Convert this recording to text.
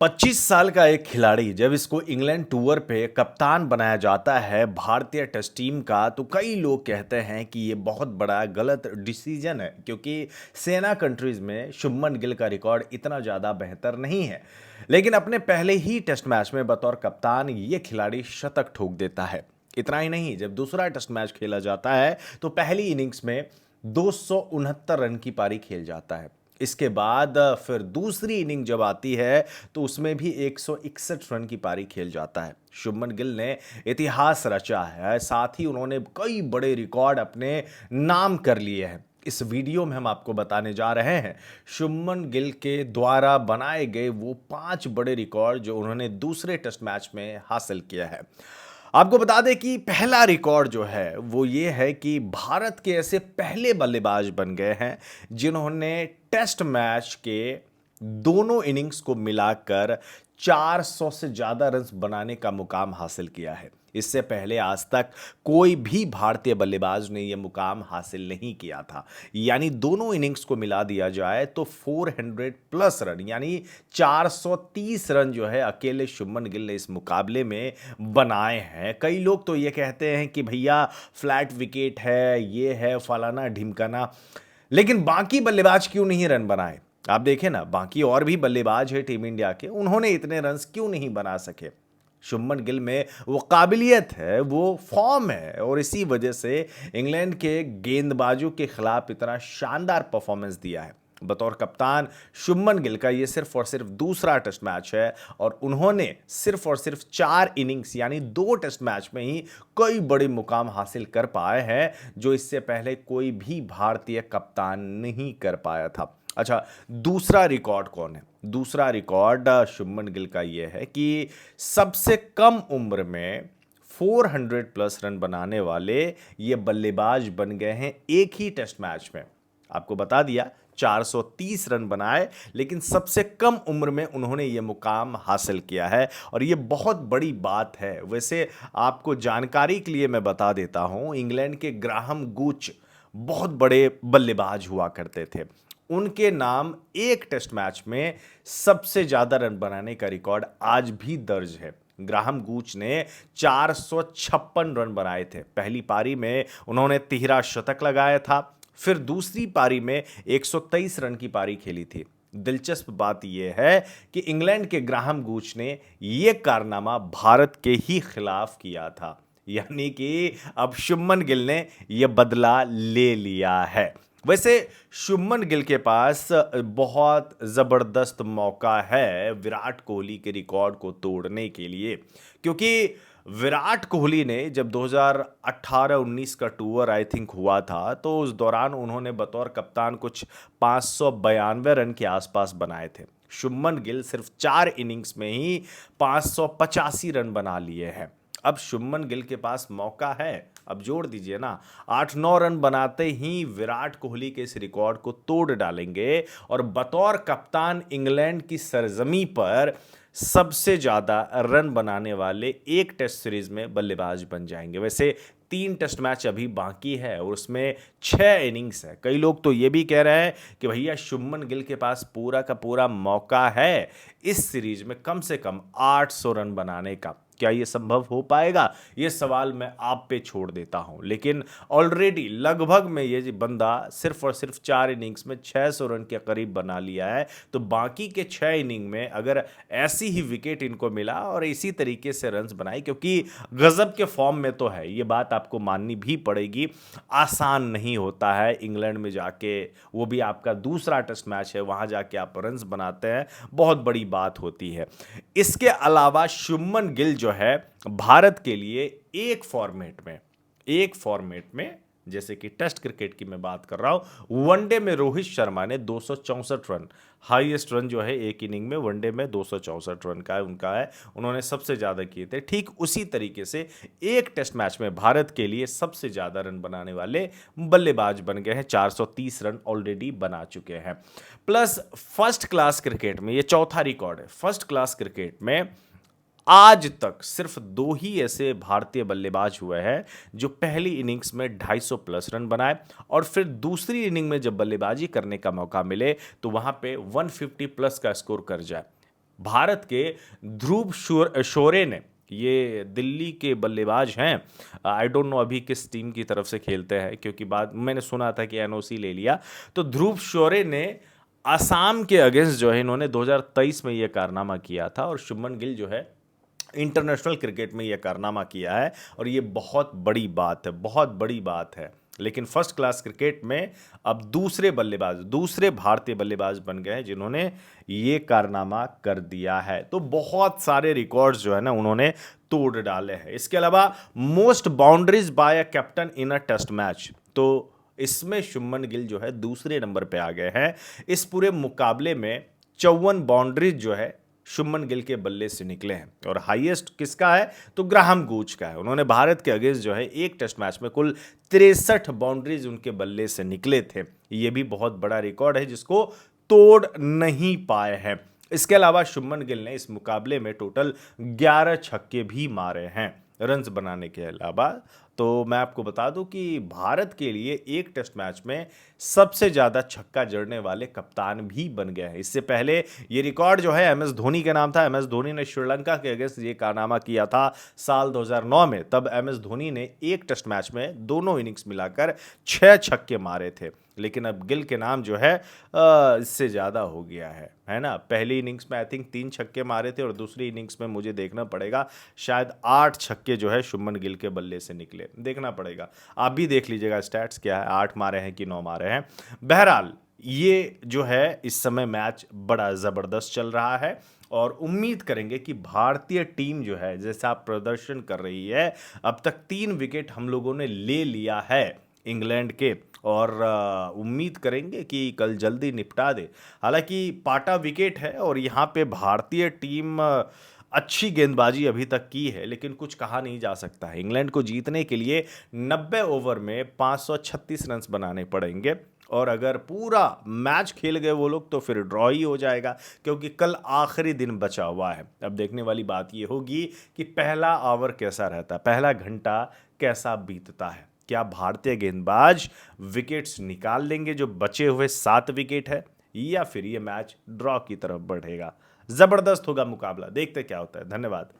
25 साल का एक खिलाड़ी जब इसको इंग्लैंड टूर पे कप्तान बनाया जाता है भारतीय टेस्ट टीम का, तो कई लोग कहते हैं कि ये बहुत बड़ा गलत डिसीजन है, क्योंकि सेना कंट्रीज में शुभमन गिल का रिकॉर्ड इतना ज़्यादा बेहतर नहीं है। लेकिन अपने पहले ही टेस्ट मैच में बतौर कप्तान ये खिलाड़ी शतक ठोक देता है। इतना ही नहीं, जब दूसरा टेस्ट मैच खेला जाता है तो पहली इनिंग्स में 269 रन की पारी खेल जाता है। इसके बाद फिर दूसरी इनिंग जब आती है तो उसमें भी 161 रन की पारी खेल जाता है। शुभमन गिल ने इतिहास रचा है, साथ ही उन्होंने कई बड़े रिकॉर्ड अपने नाम कर लिए हैं। इस वीडियो में हम आपको बताने जा रहे हैं शुभमन गिल के द्वारा बनाए गए वो 5 बड़े रिकॉर्ड जो उन्होंने दूसरे टेस्ट मैच में हासिल किया है। आपको बता दें कि पहला रिकॉर्ड जो है वो ये है कि भारत के ऐसे पहले बल्लेबाज बन गए हैं जिन्होंने टेस्ट मैच के दोनों इनिंग्स को मिलाकर 400 से ज्यादा रन बनाने का मुकाम हासिल किया है। इससे पहले आज तक कोई भी भारतीय बल्लेबाज ने यह मुकाम हासिल नहीं किया था। यानी दोनों इनिंग्स को मिला दिया जाए तो 400 प्लस रन यानी 430 रन जो है अकेले शुभमन गिल ने इस मुकाबले में बनाए हैं। कई लोग तो ये कहते हैं कि भैया फ्लैट विकेट है, ये है फलाना ढिमकाना, लेकिन बाकी बल्लेबाज क्यों नहीं रन बनाए? आप देखें ना, बाकी और भी बल्लेबाज है टीम इंडिया के, उन्होंने इतने रन्स क्यों नहीं बना सके? शुभमन गिल में वो काबिलियत है, वो फॉर्म है, और इसी वजह से इंग्लैंड के गेंदबाजों के खिलाफ इतना शानदार परफॉर्मेंस दिया है। बतौर कप्तान शुभमन गिल का ये सिर्फ और सिर्फ दूसरा टेस्ट मैच है और उन्होंने सिर्फ और सिर्फ 4 इनिंग्स यानी 2 टेस्ट मैच में ही कई बड़े मुकाम हासिल कर पाए हैं, जो इससे पहले कोई भी भारतीय कप्तान नहीं कर पाया था। अच्छा, दूसरा रिकॉर्ड कौन है? दूसरा रिकॉर्ड शुभमन गिल का यह है कि सबसे कम उम्र में 400 प्लस रन बनाने वाले ये बल्लेबाज बन गए हैं एक ही टेस्ट मैच में। आपको बता दिया 430 रन बनाए, लेकिन सबसे कम उम्र में उन्होंने ये मुकाम हासिल किया है और ये बहुत बड़ी बात है। वैसे आपको जानकारी के लिए मैं बता देता हूं, इंग्लैंड के ग्राहम गूच बहुत बड़े बल्लेबाज हुआ करते थे। उनके नाम एक टेस्ट मैच में सबसे ज्यादा रन बनाने का रिकॉर्ड आज भी दर्ज है। ग्राहम गूच ने 456 रन बनाए थे। पहली पारी में उन्होंने 13 शतक लगाया था, फिर दूसरी पारी में 123 रन की पारी खेली थी। दिलचस्प बात यह है कि इंग्लैंड के ग्राहम गूच ने यह कारनामा भारत के ही खिलाफ किया था, यानी कि अब शुभमन गिल ने यह बदला ले लिया है। वैसे शुभमन गिल के पास बहुत जबरदस्त मौका है विराट कोहली के रिकॉर्ड को तोड़ने के लिए, क्योंकि विराट कोहली ने जब 2018-19 का टूर आई थिंक हुआ था तो उस दौरान उन्होंने बतौर कप्तान कुछ 592 रन के आसपास बनाए थे। शुभमन गिल सिर्फ 4 इनिंग्स में ही 585 रन बना लिए हैं। अब शुभमन गिल के पास मौका है, अब जोड़ दीजिए ना, 8-9 रन बनाते ही विराट कोहली के इस रिकॉर्ड को तोड़ डालेंगे और बतौर कप्तान इंग्लैंड की सरजमी पर सबसे ज्यादा रन बनाने वाले एक टेस्ट सीरीज में बल्लेबाज बन जाएंगे। वैसे 3 टेस्ट मैच अभी बाकी है और उसमें 6 इनिंग्स है। कई लोग तो ये भी कह रहे हैं कि भैया शुभमन गिल के पास पूरा का पूरा मौका है इस सीरीज में कम से कम 800 रन बनाने का। क्या यह संभव हो पाएगा? यह सवाल मैं आप पे छोड़ देता हूं, लेकिन ऑलरेडी लगभग में ये बंदा सिर्फ और सिर्फ 4 इनिंग्स में 600 रन के करीब बना लिया है। तो बाकी के 6 इनिंग में अगर ऐसी ही विकेट इनको मिला और इसी तरीके से रन्स बनाए, क्योंकि गजब के फॉर्म में तो है, ये बात आपको माननी भी पड़ेगी। आसान नहीं होता है इंग्लैंड में जाके, वो भी आपका दूसरा टेस्ट मैच है, वहां जाके आप रन्स बनाते हैं, बहुत बड़ी बात होती है। इसके अलावा शुभमन गिल जो है भारत के लिए एक फॉर्मेट में जैसे कि टेस्ट क्रिकेट की मैं बात कर रहा हूं, वनडे में रोहित शर्मा ने 264 रन, हाईएस्ट रन जो है एक इनिंग में वनडे में 264 रन का है उनका है, उन्होंने सबसे ज्यादा किए थे। ठीक उसी तरीके से एक टेस्ट मैच में भारत के लिए सबसे ज्यादा रन बनाने वाले बल्लेबाज बन गए हैं, 430 रन ऑलरेडी बना चुके हैं। प्लस फर्स्ट क्लास क्रिकेट में, ये चौथा रिकॉर्ड है, फर्स्ट क्लास क्रिकेट में आज तक सिर्फ 2 ही ऐसे भारतीय बल्लेबाज हुए हैं जो पहली इनिंग्स में 250 प्लस रन बनाए और फिर दूसरी इनिंग में जब बल्लेबाजी करने का मौका मिले तो वहां पे 150 प्लस का स्कोर कर जाए। भारत के ध्रुव शोरे ने, ये दिल्ली के बल्लेबाज हैं, आई डोंट नो अभी किस टीम की तरफ से खेलते हैं, क्योंकि बाद मैंने सुना था कि एनओसी ले लिया। तो ध्रुव शोरे ने असम के अगेंस्ट जो है इन्होंने 2023 में ये कारनामा किया था, और शुभमन गिल जो है इंटरनेशनल क्रिकेट में ये कारनामा किया है, और ये बहुत बड़ी बात है, बहुत बड़ी बात है। लेकिन फर्स्ट क्लास क्रिकेट में अब दूसरे भारतीय बल्लेबाज बन गए हैं जिन्होंने ये कारनामा कर दिया है। तो बहुत सारे रिकॉर्ड्स जो है ना उन्होंने तोड़ डाले हैं। इसके अलावा most boundaries by a captain in a test match, तो इसमें शुभमन गिल जो है दूसरे नंबर पे आ गए हैं। इस पूरे मुकाबले में 54 बाउंड्रीज जो है शुभमन गिल के बल्ले से निकले हैं, और हाईएस्ट किसका है तो ग्राहम गूच का है। उन्होंने भारत के अगेंस्ट जो है एक टेस्ट मैच में कुल 63 बाउंड्रीज उनके बल्ले से निकले थे। ये भी बहुत बड़ा रिकॉर्ड है जिसको तोड़ नहीं पाए हैं। इसके अलावा शुभमन गिल ने इस मुकाबले में टोटल 11 छक्के भी मारे हैं रन्स बनाने के अलावा। तो मैं आपको बता दूं कि भारत के लिए एक टेस्ट मैच में सबसे ज़्यादा छक्का जड़ने वाले कप्तान भी बन गए हैं। इससे पहले ये रिकॉर्ड जो है एमएस धोनी के नाम था। एमएस धोनी ने श्रीलंका के अगेंस्ट ये कारनामा किया था साल 2009 में। तब एमएस धोनी ने एक टेस्ट मैच में दोनों इनिंग्स मिलाकर 6 छक्के मारे थे। लेकिन अब गिल के नाम जो है इससे ज़्यादा हो गया है ना। पहली इनिंग्स में आई थिंक 3 छक्के मारे थे, और दूसरी इनिंग्स में मुझे देखना पड़ेगा शायद 8 छक्के जो है शुभमन गिल के बल्ले से निकले, देखना पड़ेगा। आप भी देख लीजिएगा स्टैट्स क्या है, 8 मारे हैं कि 9 मारे हैं। बहरहाल ये जो है इस समय मैच बड़ा ज़बरदस्त चल रहा है, और उम्मीद करेंगे कि भारतीय टीम जो है जैसा प्रदर्शन कर रही है, अब तक 3 विकेट हम लोगों ने ले लिया है इंग्लैंड के, और उम्मीद करेंगे कि कल जल्दी निपटा दे। हालांकि पाटा विकेट है, और यहाँ पे भारतीय टीम अच्छी गेंदबाजी अभी तक की है, लेकिन कुछ कहा नहीं जा सकता है। इंग्लैंड को जीतने के लिए 90 ओवर में 536 रन बनाने पड़ेंगे, और अगर पूरा मैच खेल गए वो लोग तो फिर ड्रॉ ही हो जाएगा, क्योंकि कल आखिरी दिन बचा हुआ है। अब देखने वाली बात ये होगी कि पहला ओवर कैसा रहता है, पहला घंटा कैसा बीतता है। क्या भारतीय गेंदबाज विकेट्स निकाल लेंगे जो बचे हुए 7 विकेट है, या फिर ये मैच ड्रॉ की तरफ बढ़ेगा। जबरदस्त होगा मुकाबला, देखते क्या होता है। धन्यवाद।